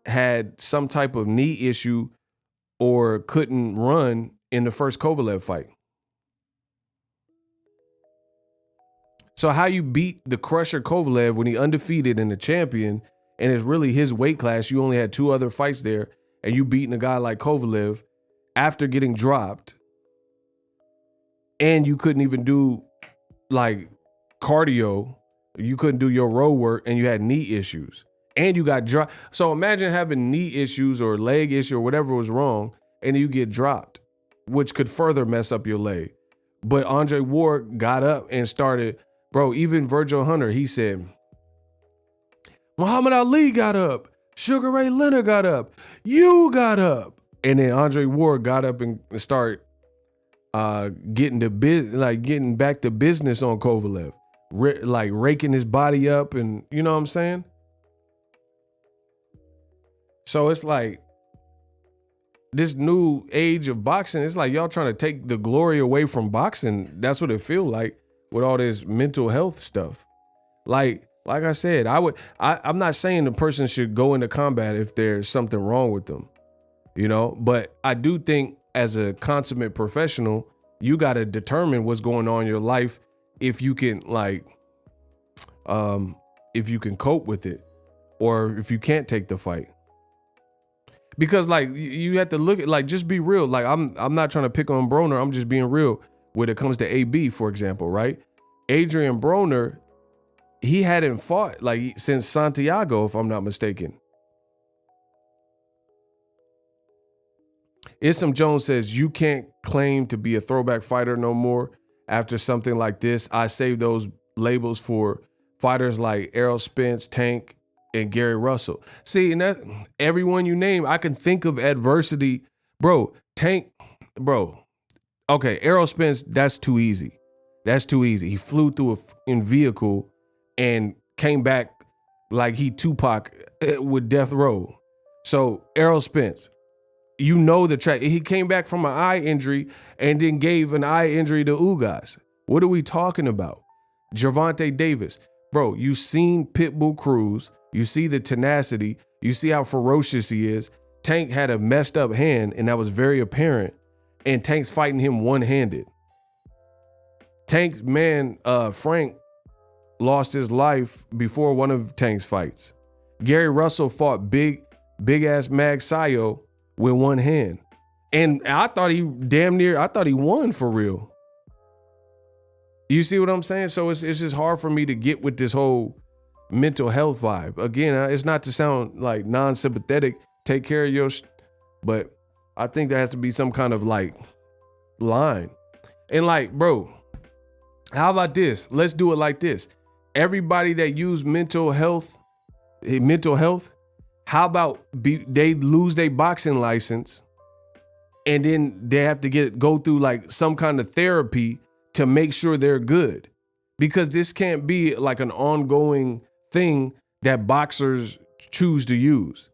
had some type of knee issue or couldn't run in the first Kovalev fight. So how you beat the Crusher Kovalev when he undefeated and the champion, and it's really his weight class, you only had 2 other fights there, and you beating a guy like Kovalev after getting dropped, and you couldn't even do like cardio, you couldn't do your road work, and you had knee issues, and you got dropped. So imagine having knee issues or leg issue or whatever was wrong, and you get dropped, which could further mess up your leg. But Andre Ward got up and started, bro, even Virgil Hunter, he said, Muhammad Ali got up, Sugar Ray Leonard got up, you got up. And then Andre Ward got up and started getting back to business on Kovalev, like raking his body up, and you know what I'm saying? So it's like this new age of boxing, it's like y'all trying to take the glory away from boxing. That's what it feels like with all this mental health stuff. Like I said, I'm not saying the person should go into combat if there's something wrong with them, you know, but I do think as a consummate professional, you got to determine what's going on in your life if you can if you can cope with it, or if you can't take the fight. Because like you have to look at, like, just be real. Like I'm not trying to pick on Broner. I'm just being real when it comes to AB, for example, right? Adrian Broner, he hadn't fought like since Santiago, if I'm not mistaken. Isam Jones says, you can't claim to be a throwback fighter no more after something like this. I saved those labels for fighters like Errol Spence, Tank, and Gary Russell. See, and that everyone you name, I can think of adversity. Bro, Tank, bro. Okay, Errol Spence, that's too easy. That's too easy. He flew through in vehicle and came back like he Tupac with Death Row. So Errol Spence, you know the track. He came back from an eye injury and then gave an eye injury to Ugas. What are we talking about? Gervonta Davis. Bro, you seen Pitbull Cruz. You see the tenacity. You see how ferocious he is. Tank had a messed up hand, and that was very apparent. And Tank's fighting him one-handed. Tank's man, Frank, lost his life before one of Tank's fights. Gary Russell fought big-ass Mag Sayo with one hand. And I thought he won for real. You see what I'm saying? So it's just hard for me to get with this whole mental health vibe. Again, it's not to sound like non-sympathetic, take care of your but I think there has to be some kind of like line. And like, bro, how about this? Let's do it like this. Everybody that use mental health, how about they lose their boxing license and then they have to go through like some kind of therapy to make sure they're good? Because this can't be like an ongoing thing that boxers choose to use.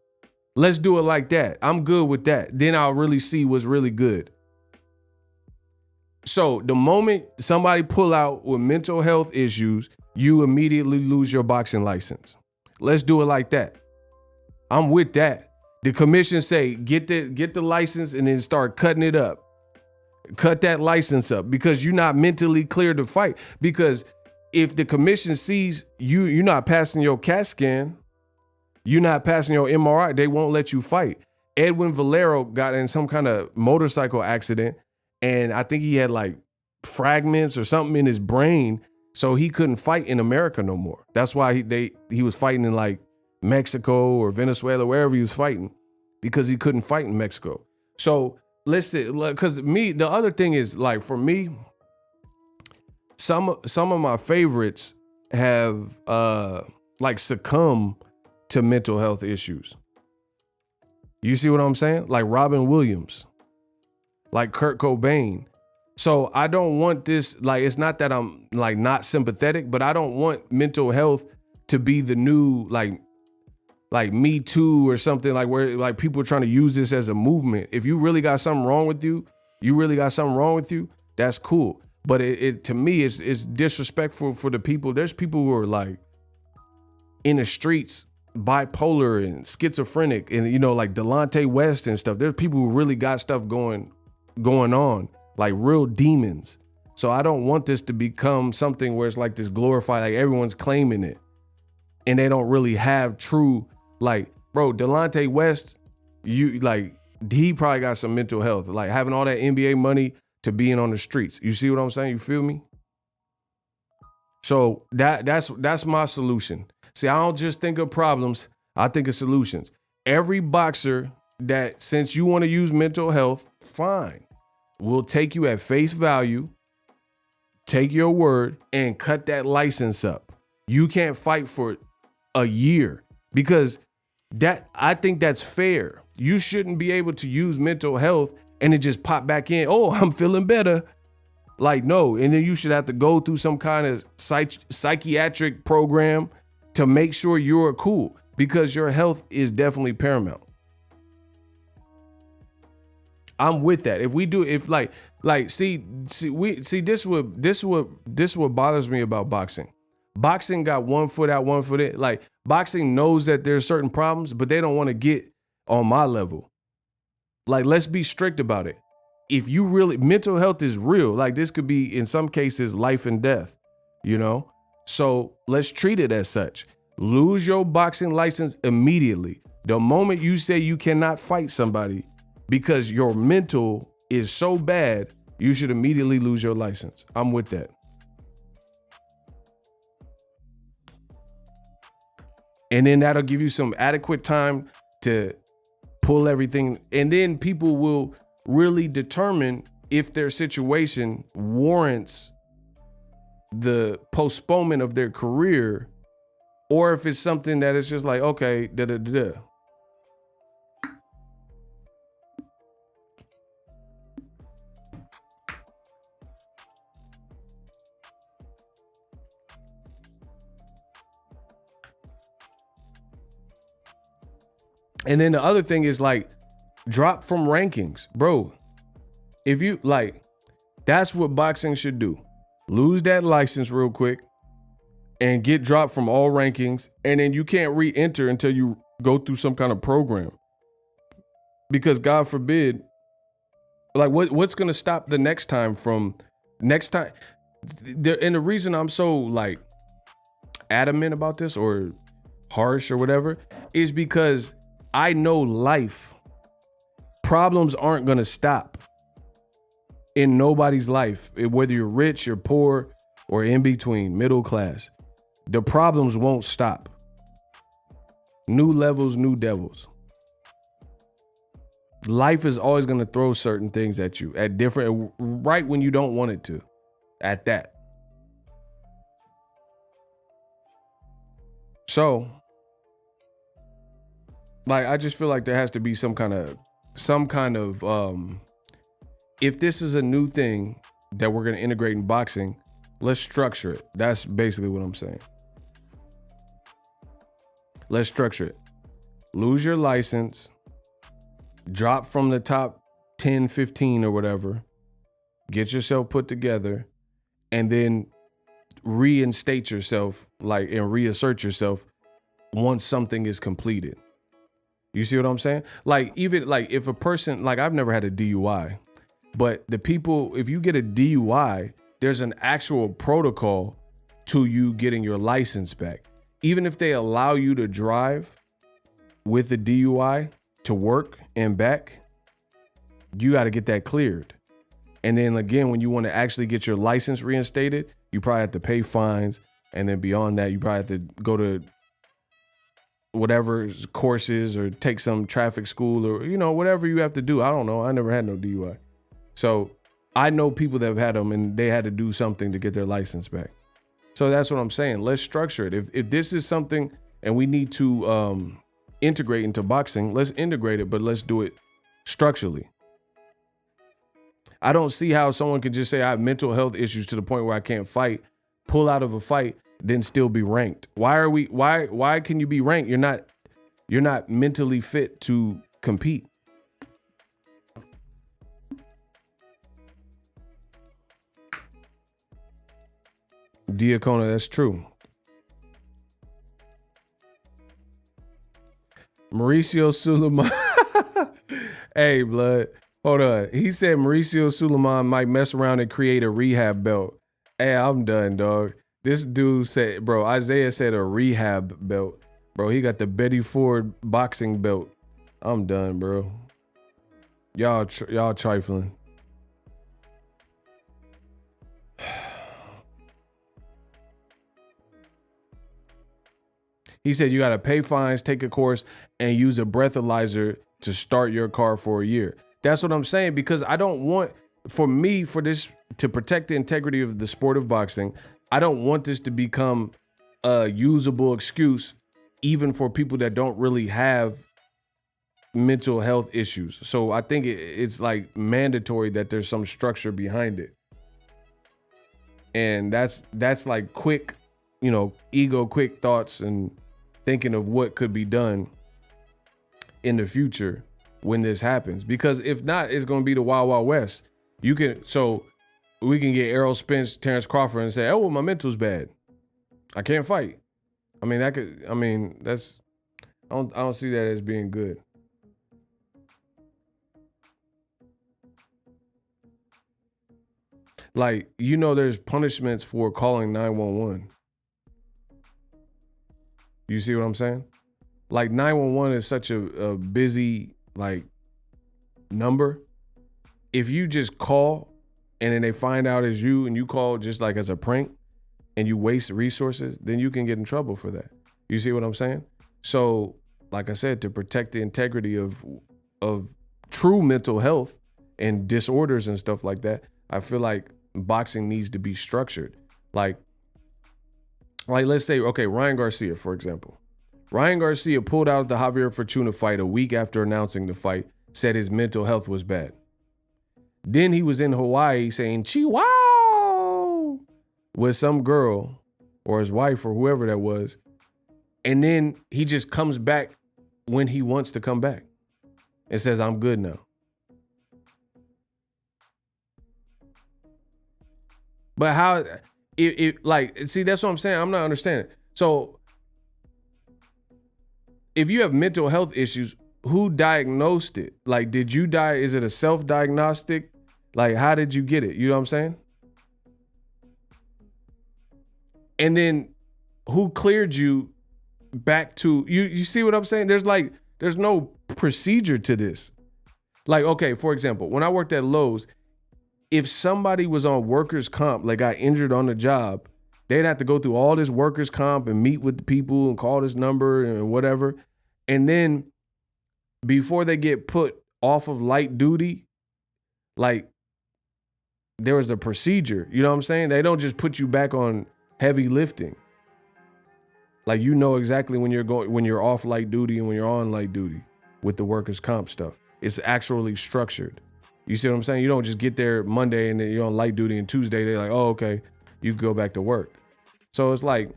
Let's do it like that. I'm good with that. Then I'll really see what's really good. So the moment somebody pull out with mental health issues, you immediately lose your boxing license. Let's do it like that. I'm with that. The commission say, get the license and then start cutting it up. Cut that license up because you're not mentally clear to fight. Because if the commission sees you're not passing your CAT scan, you're not passing your MRI, they won't let you fight. Edwin Valero got in some kind of motorcycle accident, and I think he had like fragments or something in his brain So he couldn't fight in America no more. That's why he was fighting in like Mexico or Venezuela, wherever he was fighting, because he couldn't fight in Mexico. So listen, because the other thing is, like, for me, some of my favorites have like succumbed to mental health issues. You see what I'm saying? Like Robin Williams, like Kurt Cobain. So I don't want this, like, it's not that I'm like not sympathetic, but I don't want mental health to be the new like Me Too or something, like where like people are trying to use this as a movement. If you really got something wrong with you, that's cool. But it to me, it's disrespectful for the people. There's people who are like in the streets, bipolar and schizophrenic, and you know, like Delonte West and stuff. There's people who really got stuff going on, like real demons. So I don't want this to become something where it's like this glorified, like everyone's claiming it, and they don't really have true, like, bro, Delonte West, you like, he probably got some mental health, like having all that NBA money to being on the streets. You see what I'm saying? You feel me? So that's my solution. See, I don't just think of problems, I think of solutions. Every boxer that, since you want to use mental health, fine. We'll take you at face value, take your word, and cut that license up. You can't fight for a year, because I think that's fair. You shouldn't be able to use mental health and it just pop back in. Oh, I'm feeling better. Like, no. And then you should have to go through some kind of psychiatric program to make sure you're cool, because your health is definitely paramount. I'm with that. If this what bothers me about boxing. Boxing got one foot out, one foot in. Like, boxing knows that there's certain problems, but they don't want to get on my level. Like, let's be strict about it. If you really, mental health is real. Like, this could be, in some cases, life and death, you know? So let's treat it as such. Lose your boxing license immediately. The moment you say you cannot fight somebody because your mental is so bad, you should immediately lose your license. I'm with that. And then that'll give you some adequate time to pull everything. And then people will really determine if their situation warrants the postponement of their career, or if it's something that is just like, okay, da-da-da-da. And then the other thing is, like, drop from rankings, bro. If you like, that's what boxing should do. Lose that license real quick and get dropped from all rankings. And then you can't re-enter until you go through some kind of program. Because God forbid, like, what's going to stop the next time from next time? And the reason I'm so like adamant about this or harsh or whatever is because I know life. Problems aren't going to stop in nobody's life, whether you're rich or poor or in between, middle class. The problems won't stop. New levels, new devils. Life is always going to throw certain things at you at different, right when you don't want it to, at that. So, like, I just feel like there has to be some kind of, if this is a new thing that we're going to integrate in boxing, let's structure it. That's basically what I'm saying. Let's structure it. Lose your license, drop from the top 10, 15 or whatever, get yourself put together, and then reinstate yourself, like, and reassert yourself once something is completed. You see what I'm saying? Like, even like if a person, like, I've never had a DUI, but the people, if you get a DUI, there's an actual protocol to you getting your license back. Even if they allow you to drive with the DUI to work and back, you got to get that cleared. And then again, when you want to actually get your license reinstated, you probably have to pay fines. And then beyond that, you probably have to go to whatever courses or take some traffic school or, you know, whatever you have to do. I don't know. I never had no DUI. So I know people that have had them and they had to do something to get their license back. So that's what I'm saying. Let's structure it. If this is something and we need to integrate into boxing, let's integrate it, but let's do it structurally. I don't see how someone could just say I have mental health issues to the point where I can't fight, pull out of a fight, then still be ranked. Why can you be ranked? You're not mentally fit to compete. Diacona, that's true. Mauricio Suleiman. Hey, blood. Hold on. He said Mauricio Suleiman might mess around and create a rehab belt. Hey, I'm done, dog. This dude said, bro, Isaiah said a rehab belt. Bro, he got the Betty Ford boxing belt. I'm done, bro. Y'all trifling. He said you got to pay fines, take a course, and use a breathalyzer to start your car for a year. That's what I'm saying, because I don't want, for this to protect the integrity of the sport of boxing, I don't want this to become a usable excuse even for people that don't really have mental health issues. So I think it's like mandatory that there's some structure behind it. And that's like quick, you know, quick thoughts and thinking of what could be done in the future when this happens. Because if not, it's going to be the Wild Wild West. So we can get Errol Spence, Terrence Crawford and say, oh, well, my mental's bad. I can't fight. I mean, I don't see that as being good. Like, you know, there's punishments for calling 911. You see what I'm saying? Like 911 is such a busy like number. If you just call and then they find out it's you and you call just like as a prank and you waste resources, then you can get in trouble for that. You see what I'm saying? So, like I said, to protect the integrity of true mental health and disorders and stuff like that, I feel like boxing needs to be structured. Like let's say, okay, Ryan Garcia, for example. Ryan Garcia pulled out of the Javier Fortuna fight a week after announcing the fight, said his mental health was bad. Then he was in Hawaii saying, Chihuahua, with some girl or his wife or whoever that was. And then he just comes back when he wants to come back and says, I'm good now. But how, see, that's what I'm saying. I'm not understanding. So if you have mental health issues, who diagnosed it? Like, did you die? Is it a self-diagnostic? Like, how did you get it? You know what I'm saying? And then who cleared you back to, you see what I'm saying? There's no procedure to this. Like, okay, for example, when I worked at Lowe's, if somebody was on workers' comp, like got injured on the job, they'd have to go through all this workers' comp and meet with the people and call this number and whatever. And then before they get put off of light duty, like there was a procedure, you know what I'm saying? They don't just put you back on heavy lifting. Like, you know exactly when you're off light duty and when you're on light duty with the workers' comp stuff. It's actually structured. You see what I'm saying? You don't just get there Monday and then you're on light duty and Tuesday they're like, oh, okay, you can go back to work. So it's like,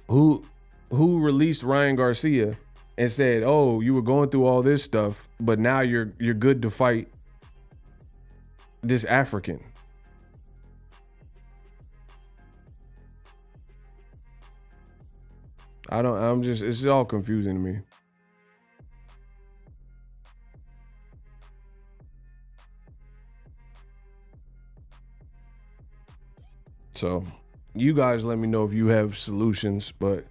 who released Ryan Garcia and said, oh, you were going through all this stuff, but now you're good to fight this African? It's all confusing to me. So you guys let me know if you have solutions, but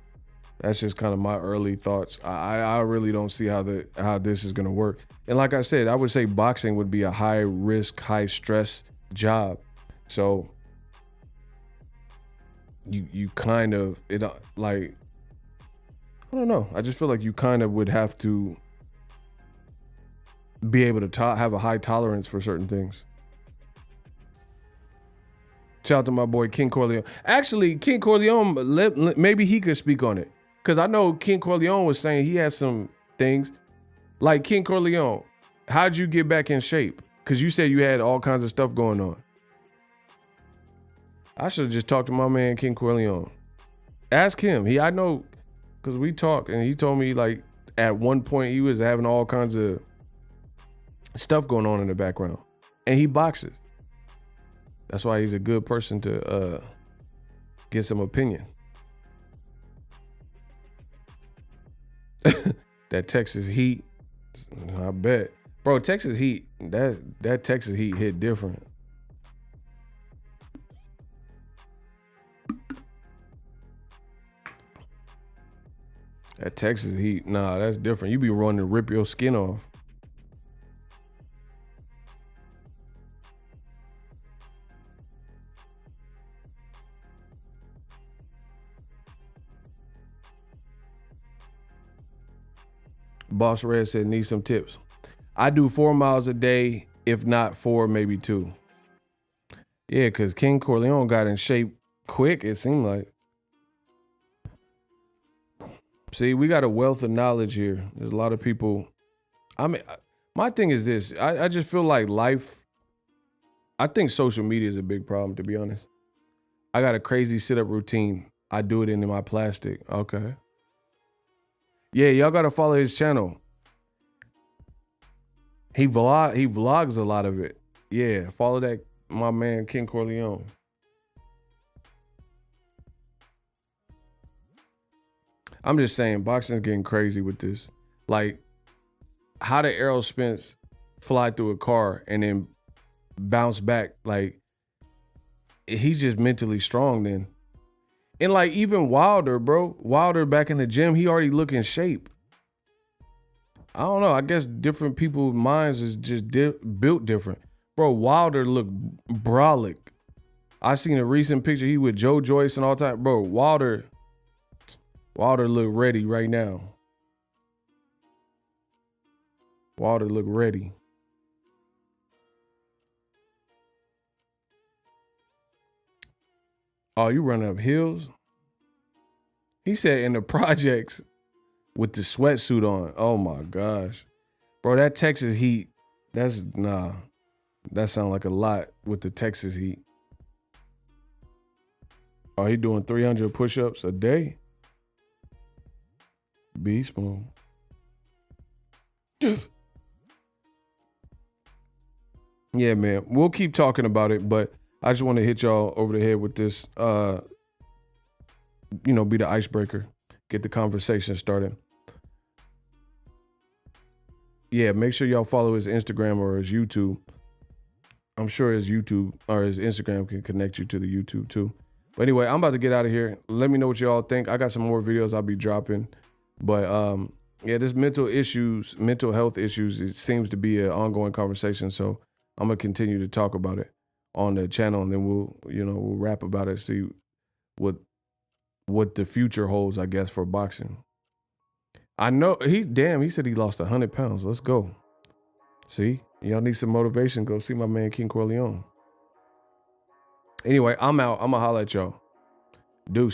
That's just kind of my early thoughts. I really don't see how this is gonna work. And like I said, I would say boxing would be a high risk, high stress job. So you kind of like, I don't know. I just feel like you kind of would have to be able to have a high tolerance for certain things. Shout out to my boy King Corleone. Actually, King Corleone, maybe he could speak on it. Because I know King Corleone was saying he had some things. Like, King Corleone, how'd you get back in shape? Because you said you had all kinds of stuff going on. I should have just talked to my man King Corleone. Ask him. I know, because we talked, and he told me, like, at one point he was having all kinds of stuff going on in the background. And he boxes. That's why he's a good person to get some opinion. That Texas heat, I bet. Bro, Texas heat, that Texas heat hit different. That Texas heat, nah, that's different. You be running to rip your skin off. Boss Red said, need some tips. I do 4 miles a day, if not 4, maybe 2. Yeah, because King Corleone got in shape quick, it seemed like. See, we got a wealth of knowledge here. There's a lot of people. I mean, my thing is this. I just feel like life, I think social media is a big problem, to be honest. I got a crazy sit-up routine. I do it into my plastic. Okay. Yeah, y'all got to follow his channel. He vlogs a lot of it. Yeah, follow that, my man, King Corleone. I'm just saying, boxing's getting crazy with this. Like, how did Errol Spence fly through a car and then bounce back? Like, he's just mentally strong then. And like, even Wilder, bro. Wilder back in the gym, he already look in shape. I don't know. I guess different people's minds is just built different. Bro, Wilder looked brolic. I seen a recent picture, he with Joe Joyce and all time. Bro, Wilder look ready right now. Wilder look ready. Oh, you running up hills? He said in the projects with the sweatsuit on. Oh my gosh. Bro, that Texas heat, that sounds like a lot with the Texas heat. Oh, he doing 300 push-ups a day? Beast mode. Yeah, man. We'll keep talking about it, but I just want to hit y'all over the head with this, be the icebreaker. Get the conversation started. Yeah, make sure y'all follow his Instagram or his YouTube. I'm sure his YouTube or his Instagram can connect you to the YouTube too. But anyway, I'm about to get out of here. Let me know what y'all think. I got some more videos I'll be dropping. But yeah, this mental health issues, it seems to be an ongoing conversation. So I'm gonna continue to talk about it on the channel, and then we'll rap about it, see what the future holds, I guess, for boxing. I know he said he lost 100 pounds. Let's go. See, y'all need some motivation. Go see my man King Corleone. Anyway, I'm out. I'm gonna holler at y'all. Deuce.